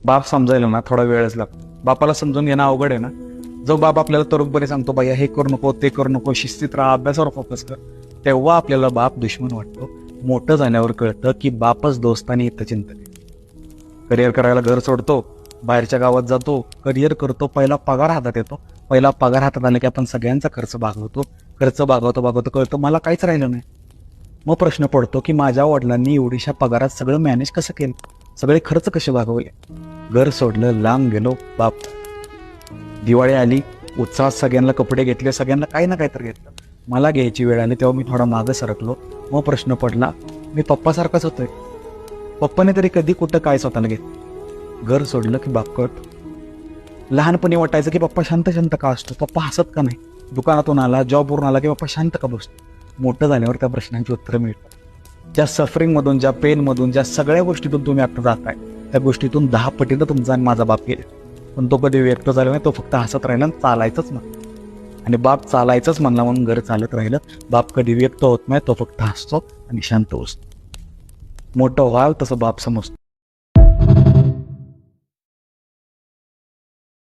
बाप समजायला ना थोडा वेळच लागतो. बापाला समजून घेणं अवघड आहे ना. जो बाप आपल्याला तरुणपणे सांगतो बाया हे करू नको ते करू नको, शिस्तीत राहा, अभ्यासावर फोकस कर, तेव्हा आपल्याला बाप दुश्मन वाटतो. मोठं झाल्यावर कळतं की बापच दोस्त आणि हितचिंतक आहे. करिअर करायला घर सोडतो, बाहेरच्या गावात जातो, करिअर करतो, पहिला पगार हातात येतो. पहिला पगार हातात आला की आपण सगळ्यांचा खर्च भागवतो. खर्च भागवतो कळतं मला काहीच राहिलं नाही. मग प्रश्न पडतो की माझ्या वडिलांनी एवढीशा पगारात सगळं मॅनेज कसं केलं, सगळे खर्च कसे भागवले. घर सोडलं, लांब गेलो, बाप. दिवाळी आली, उत्साहात सगळ्यांना कपडे घेतले, सगळ्यांना काही ना काही तर घेतलं. मला घ्यायची वेळ आली तेव्हा मी थोडा मागं सरकलो. मग प्रश्न पडला, मी पप्पासारखाच होतोय. पप्पाने तरी कधी कुठं काय स्वतःला घेतलं. घर सोडलं की बाप कळतो. लहानपणी वाटायचं की पप्पा शांत शांत का असतो, पप्पा हसत का नाही, दुकानातून आला, जॉबवरून आला की पप्पा शांत का बसतो. मोठं झाल्यावर त्या प्रश्नांची उत्तरं मिळतात. ज्या सफरिंगमधून, ज्या पेनमधून, ज्या सगळ्या गोष्टीतून तुम्ही आता जाताय, त्या गोष्टीतून 10 पटीनं तुमचा आणि माझा बाप गेला. पण तो कधी व्यक्त झाला नाही, तो फक्त हसत राहिला आणि चालायचंच म्हणला. आणि बाप चालायचंच म्हणला म्हणून घर चालत राहिलं. बाप कधी व्यक्त होत नाही, तो फक्त हसतो आणि शांत बसतो. मोठं व्हाल तसं बाप समजतो.